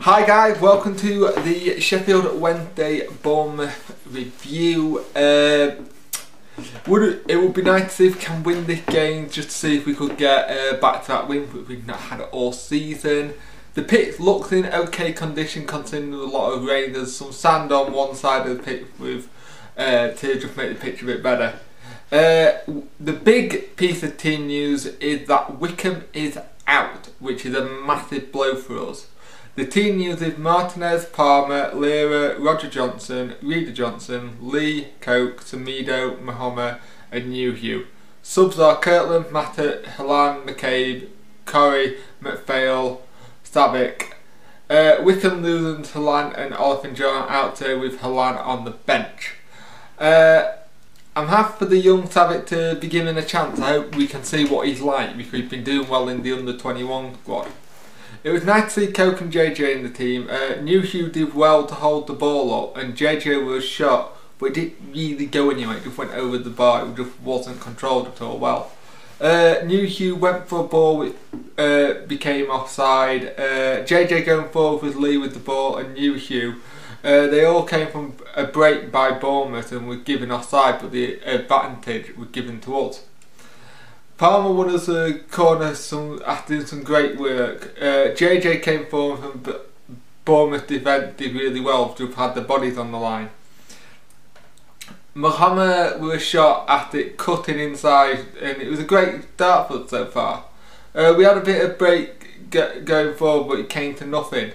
Hi guys, welcome to the Sheffield Wednesday Bournemouth review. It would be nice to see if we can win this game, just to see if we could get back to that win, but we've not had it all season. The pitch looks in okay condition considering a lot of rain. There's some sand on one side of the pitch with to just make the pitch a bit better. The big piece of team news is that Wickham is out, which is a massive blow for us. The team news is Martinez, Palmer, Lira, Roger Johnson, Reeder Johnson, Lee, Coke, Semedo, Mahoma and Hugh. Subs are Kirtland, Matter, Halan, McCabe, Corey, McPhail, Savic. Wickham losing Halan and Oliver John out there with Halan on the bench. I'm happy for the young Savic to be given a chance. I hope we can see what he's like because he's been doing well in the under-21 squad. It was nice to see Coke and JJ in the team. Hugh did well to hold the ball up and JJ was shot, but it didn't really go anywhere. It just went over the bar. It just wasn't controlled at all well. Hugh went for a ball which became offside. JJ going forward with Lee with the ball and Hugh. They all came from a break by Bournemouth and were given offside, but the advantage was given to us. Palmer won us a corner after doing some great work. JJ came forward from Bournemouth defence, did really well to have had the bodies on the line. Mahoma was shot at it cutting inside and it was a great start for us so far. We had a bit of break going forward but it came to nothing.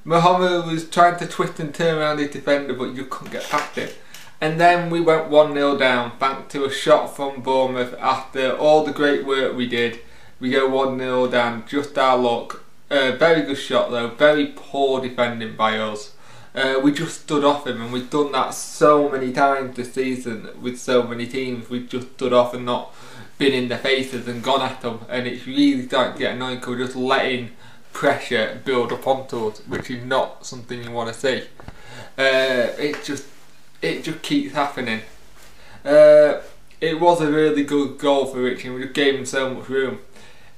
Mahoma was trying to twist and turn around his defender but you couldn't get past it. And then we went 1-0 down thanks to a shot from Bournemouth. After all the great work we did, we go 1-0 down, just our luck. Very good shot though, very poor defending by us. We just stood off him and we've done that so many times this season with so many teams. We've just stood off and not been in their faces and gone at them, and it's really starting to get annoying because we're just letting pressure build up onto us, which is not something you want to see. It just keeps happening. It was a really good goal for Richie. We just gave him so much room.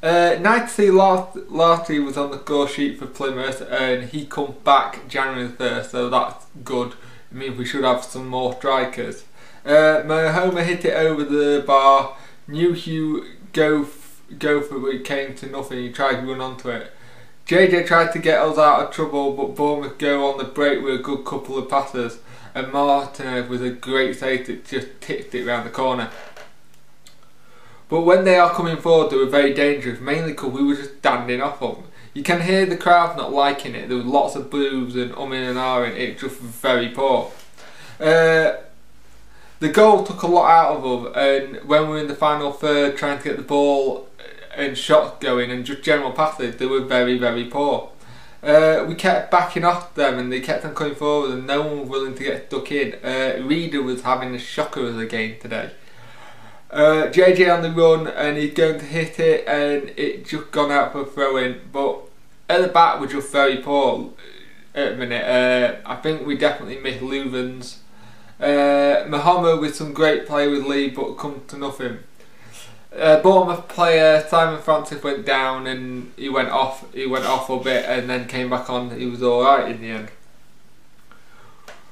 Nice to see Larty was on the score sheet for Plymouth and he comes back January the 1st, so that's good. It means we should have some more strikers. Mahoma hit it over the bar. Hugh go for it, but it came to nothing. He tried to run onto it. JJ tried to get us out of trouble, but Bournemouth go on the break with a good couple of passes. And Martinez was a great save that just tipped it round the corner. But when they are coming forward, they were very dangerous, mainly because we were just standing off them. You can hear the crowd not liking it. There was lots of boos and umming and ahhing. It just was very poor. The goal took a lot out of us, and when we were in the final third trying to get the ball and shots going and just general passes, they were very, very poor. We kept backing off them and they kept on coming forward and no one was willing to get stuck in. Reeder was having a shocker of the game today. JJ on the run and he's going to hit it and it just gone out for a throw in, but at the back we're just very poor at the minute. I think we definitely missed Leuven's. Mahoma with some great play with Lee but come to nothing. Bournemouth player Simon Francis went down and he went off a bit and then came back on. He was alright in the end.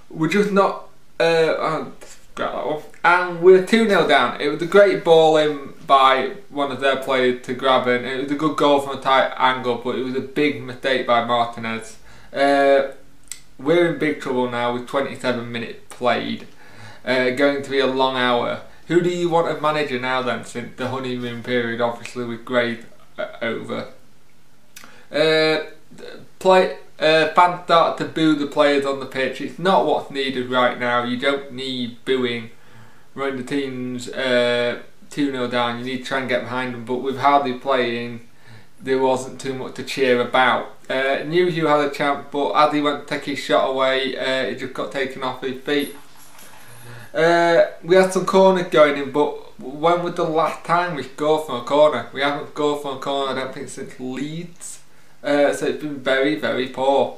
We're just not scrap that one. And we're 2-0 down. It was a great ball in by one of their players to grab it. It was a good goal from a tight angle, but it was a big mistake by Martinez. We're in big trouble now with 27 minutes played. Going to be a long hour. Who do you want as manager now then, since the honeymoon period obviously with Grade over? Fans start to boo the players on the pitch. It's not what's needed right now. You don't need booing when the team's 2-0 down. You need to try and get behind them, but with how they're playing, there wasn't too much to cheer about. Hugh had a chance, but as he went to take his shot away, it just got taken off his feet. We had some corners going in, but when was the last time we scored from a corner? We haven't scored from a corner, I don't think, since Leeds. So it's been very, very poor.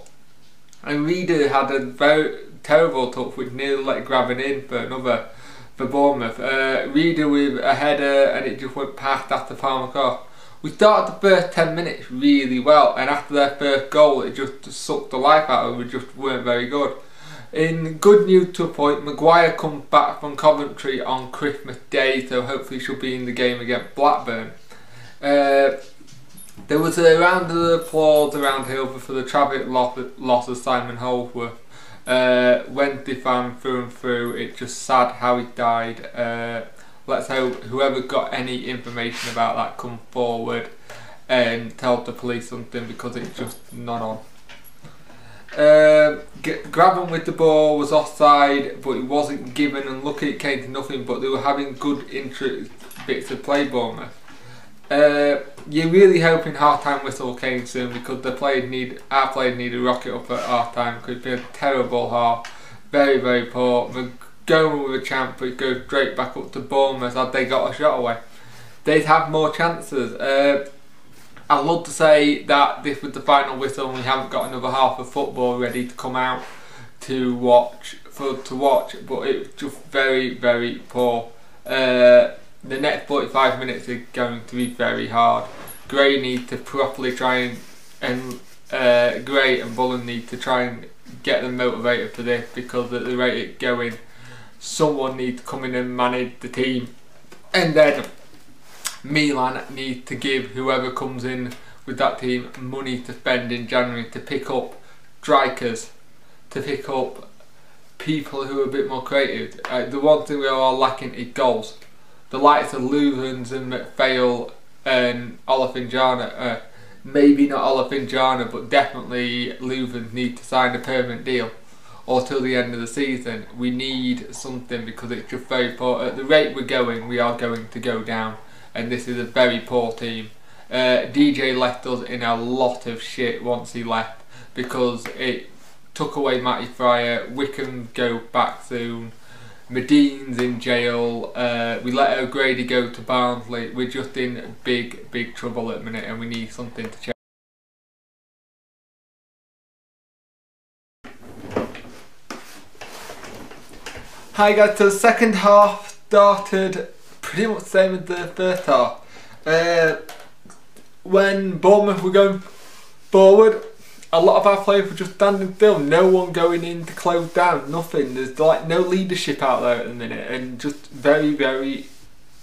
And Reeder had a very terrible touch which nearly let grabbing in for Bournemouth. Reeder with a header and it just went past after Palmer cross. We started the first 10 minutes really well, and after their first goal it just sucked the life out of us. We just weren't very good. In good news to a point, Maguire comes back from Coventry on Christmas Day, so hopefully she'll be in the game against Blackburn. There was a round of applause around Hilbert for the tragic loss of Simon Holdsworth. Wednesday fan through and through. It's just sad how he died. Let's hope whoever got any information about that come forward and tell the police something, because it's just not on. Grabbing with the ball was offside, but it wasn't given, and lucky it came to nothing, but they were having good bits of play, Bournemouth. You're really hoping half-time whistle came soon, because our players need a rocket up at half-time. Could be a terrible half, very, very poor. We're going with a chance, but it goes straight back up to Bournemouth had they got a shot away. They'd have more chances. I'd love to say that this was the final whistle and we haven't got another half of football ready to come out to watch, but it was just very, very poor. The next 45 minutes are going to be very hard. Gray need to properly try and Gray and Bullen need to try and get them motivated for this, because at the rate it's going, someone needs to come in and manage the team, and then Milan need to give whoever comes in with that team money to spend in January to pick up strikers, to pick up people who are a bit more creative. The one thing we are all lacking is goals. The likes of Luvens and McPhail and Olafinjana, maybe not Olafinjana, but definitely Luvens need to sign a permanent deal, or till the end of the season. We need something, because it's just very poor. At the rate we're going, we are going to go down, and this is a very poor team. DJ left us in a lot of shit once he left, because it took away Matty Fryer. Wickham go back soon. Medine's in jail. We let O'Grady go to Barnsley. We're just in big, big trouble at the minute, and we need something to change. Hi guys, so the second half started pretty much the same as the first half. When Bournemouth were going forward, a lot of our players were just standing still, no one going in to close down, nothing. There's like no leadership out there at the minute, and just very, very,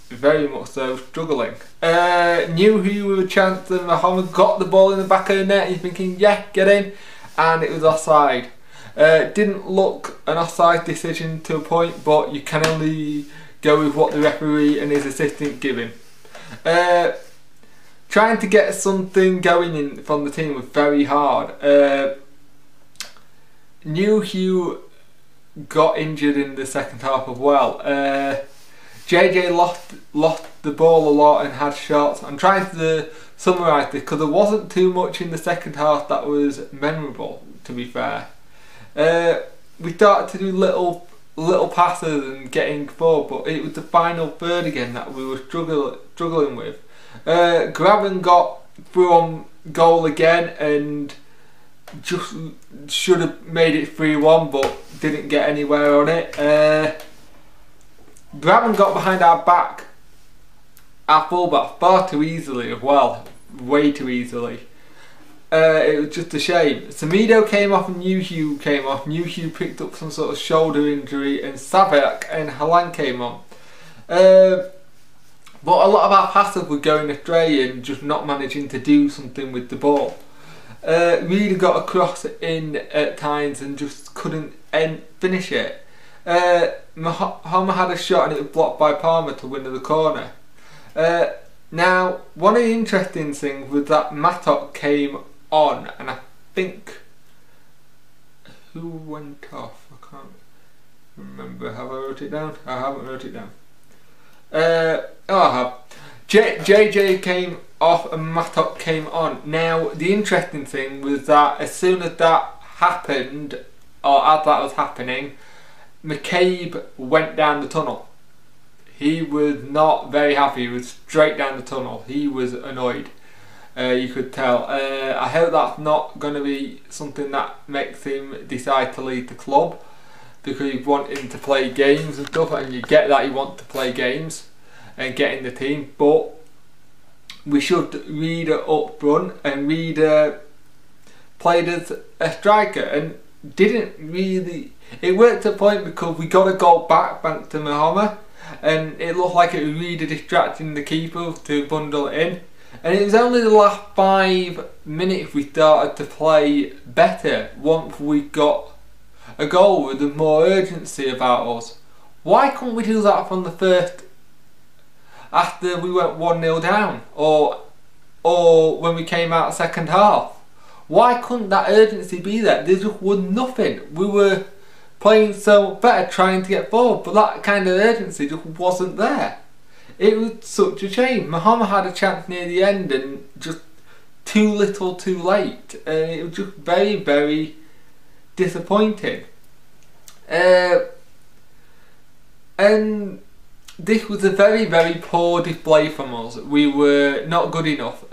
very much so struggling. Knew who with a chance, and Mohammed got the ball in the back of the net, you're thinking, yeah, get in, and it was offside. Didn't look an offside decision to a point, but you can only go with what the referee and his assistant give him. Trying to get something going in from the team was very hard. New Hugh got injured in the second half as well. JJ lost the ball a lot and had shots. I'm trying to summarise this, because there wasn't too much in the second half that was memorable, to be fair. We started to do little passes and getting forward, but it was the final third again that we were struggling with. Graven got through on goal again and just should have made it 3-1, but didn't get anywhere on it. Graven got behind our back, our fullback, far too easily as well, way too easily. It was just a shame. Semedo came off and New Hugh came off. New Hugh picked up some sort of shoulder injury, and Savak and Halan came on. But a lot of our passes were going astray and just not managing to do something with the ball. Really got a cross in at times and just couldn't finish it. Homer had a shot and it was blocked by Palmer to win the corner. Now, one of the interesting things was that Mattock came on, and I think who went off? I can't remember. Have I wrote it down? I haven't wrote it down. Oh, I have. JJ came off and Mattock came on. Now, the interesting thing was that as soon as that happened, or as that was happening, McCabe went down the tunnel. He was not very happy. He was straight down the tunnel. He was annoyed. You could tell. I hope that's not going to be something that makes him decide to leave the club, because you want him to play games and stuff, and you get that he wants to play games and get in the team, but we should Reed up front, and Reed played as a striker and didn't really. It worked to a point because we got a goal back thanks to Mohammed, and it looked like it was really distracting the keeper to bundle it in. And it was only the last 5 minutes we started to play better once we got a goal with more urgency about us. Why couldn't we do that from the first, after we went 1-0 down, or when we came out second half? Why couldn't that urgency be there? There just was nothing. We were playing so better, trying to get forward, but that kind of urgency just wasn't there. It was such a shame. Mohammed had a chance near the end and just too little too late, and it was just very, very disappointing. And this was a very, very poor display from us. We were not good enough.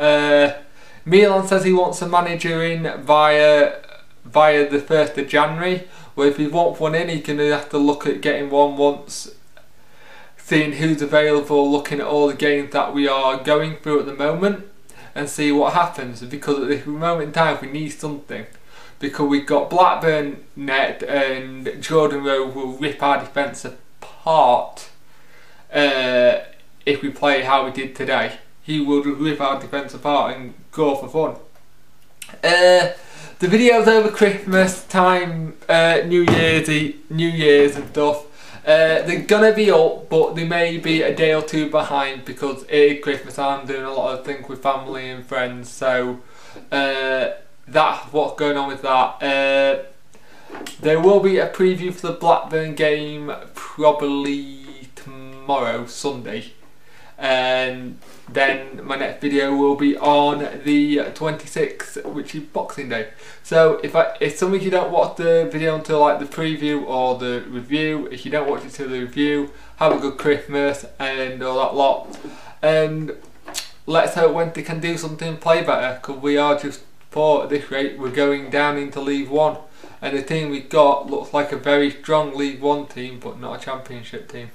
Milan says he wants a manager in via the 1st of January. Well, if he wants one in, he's going to have to look at getting one once, seeing who's available, looking at all the games that we are going through at the moment, and see what happens. Because at this moment in time, we need something. Because we've got Blackburn net, and Jordan Rowe will rip our defence apart if we play how we did today. He will rip our defence apart and go for fun. The videos over Christmas time, New Year's and stuff, they're gonna be up, but they may be a day or two behind because it is Christmas. I'm doing a lot of things with family and friends, so that's what's going on with that. There will be a preview for the Blackburn game probably tomorrow, Sunday, and then my next video will be on the 26th, which is Boxing Day. So if some of you don't watch the video until like the preview or the review, if you don't watch it till the review, have a good Christmas and all that lot. And let's hope Wednesday can do something, play better, because we are just poor at this rate. We're going down into League One, and the team we've got looks like a very strong League One team, but not a Championship team.